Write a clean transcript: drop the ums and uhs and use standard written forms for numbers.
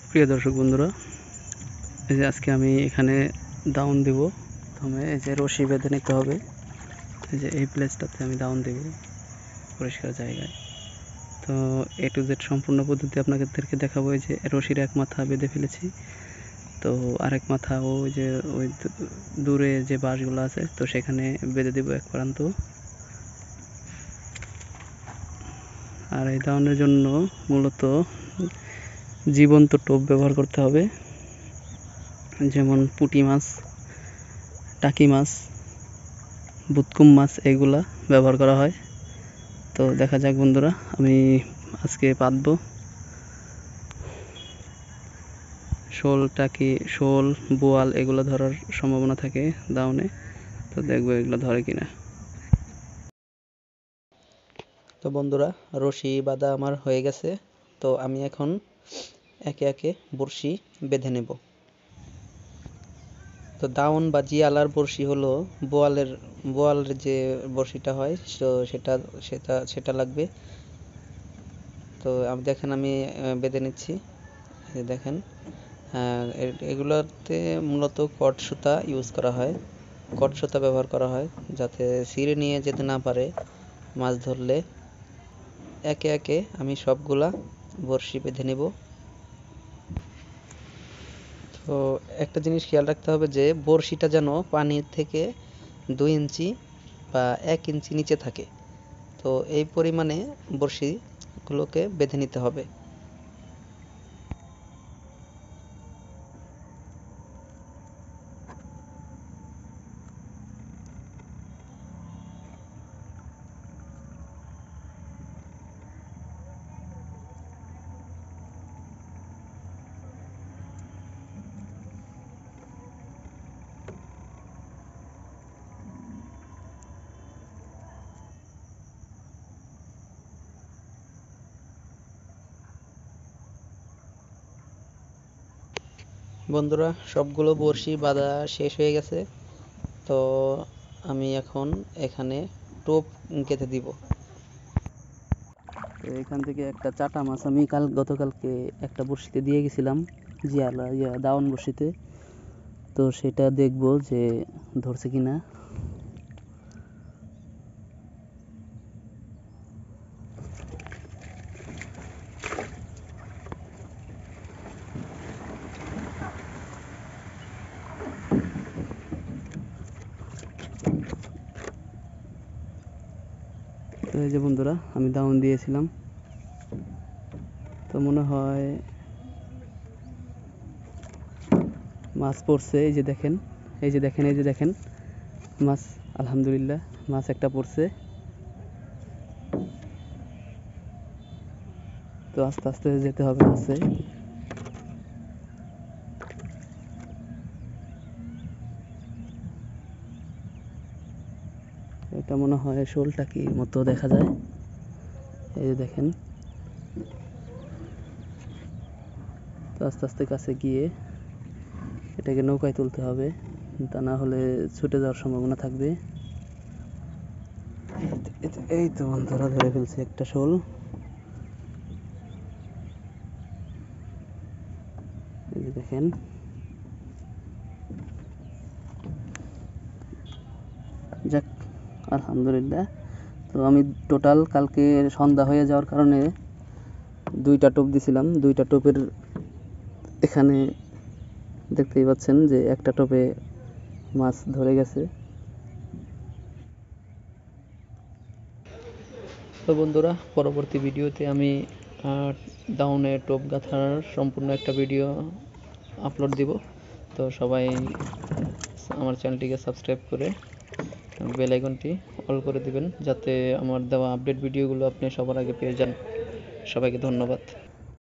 প্রিয় দর্শক বন্ধুরা, এই যে আজকে আমি এখানে দাউন দিব। প্রথমে এই যে রশি বেঁধে নিতে হবে। এই যে এই প্লেসটাতে আমি দাউন দেব পরিষ্কার জায়গায়। তো A to Z সম্পূর্ণ পদ্ধতি আপনাদেরকে দেখাবো। এই যে রশির এক মাথা বেঁধে ফেলেছি, তো আরেক মাথা ওই যে ওই দূরে যে বাঁশগুলো আছে তো সেখানে বেঁধে দেব এক প্রান্ত। আর এই দাউনের জন্য মূলত জীবন্ত টোপ ব্যবহার করতে হবে, যেমন পুঁটি মাছ, টাকি মাছ, বুতকুম মাছ এগুলা ব্যবহার করা হয়। তো দেখা যাক বন্ধুরা, আমি আজকে পাতবো শোল, টাকি, শোল, বোয়াল এগুলো ধরার সম্ভাবনা থাকে দাউনে। তো দেখবো এগুলো ধরে কিনা। তো বন্ধুরা, রশি বাঁধা আমার হয়ে গেছে। তো আমি এখন একে একে বড়শি বেঁধে নেব। তো দাউন বা জিয়ালার বড়শি হলো বোয়ালের যে বড়শিটা হয়, তো সেটা সেটা সেটা লাগবে। তো দেখেন আমি বেঁধে নিচ্ছি। দেখেন, এগুলোতে মূলত কট সুতা ইউজ করা হয়, কট সুতা ব্যবহার করা হয় যাতে ছিঁড়ে নিয়ে যেতে না পারে মাছ ধরলে। একে একে আমি সবগুলা বড়শি বেঁধে নেব। তো একটা জিনিস খেয়াল রাখতে হবে যে বড়শিটা যেন পানির থেকে 2 ইঞ্চি বা 1 ইঞ্চি নিচে থাকে। তো এই পরিমাণে বড়শিগুলোকে বেঁধে নিতে হবে। বন্ধুরা, সবগুলো বড়শি বাঁধা শেষ হয়ে গেছে। তো আমি এখন এখানে টোপ গেঁথে দিব। তো এখান থেকে একটা চাটা মাছ আমি গতকালকে একটা বড়শিতে দিয়ে গেছিলাম, দাউন বড়শিতে। তো সেটা দেখবো যে ধরছে কিনা। তো এই যে বন্ধুরা, আমি দাউন দিয়েছিলাম। তো মনে হয় মাছ পড়ছে। এই যে দেখেন, এই যে দেখেন, এই যে দেখেন মাছ। আলহামদুলিল্লাহ, মাছ একটা পড়ছে। তো আস্তে আস্তে যেতে হবে মাছে। এটা মনে হয় শোল টাকির মতো দেখা যায়। এই যে দেখেন। তো আস্তে আস্তে কাছে গিয়ে এটাকে নৌকায় তুলতে হবে, তা না হলে ছুটে যাওয়ার সম্ভাবনা থাকবে। এই তো বন্ধুরা, ধরে ফেলছে একটা শোল। এই যে দেখেন। যাক, আলহামদুলিল্লাহ। তো আমি টোটাল কালকে সন্ধ্যা হয়ে যাওয়ার কারণে 2টা টোপ দিছিলাম। 2টা টোপের এখানে দেখতেই পাচ্ছেন যে একটা টোপে মাছ ধরে গেছে। তো বন্ধুরা, পরবর্তী ভিডিওতে আমি দাউনে টোপ গাঁথার সম্পূর্ণ একটা ভিডিও আপলোড দিব। তো সবাই আমার চ্যানেলটিকে সাবস্ক্রাইব করে বেল আইকনটি অল করে দিবেন, যাতে আমার দেওয়া আপডেট ভিডিওগুলো আপনি সবার আগে পেয়ে যান। সবাইকে ধন্যবাদ।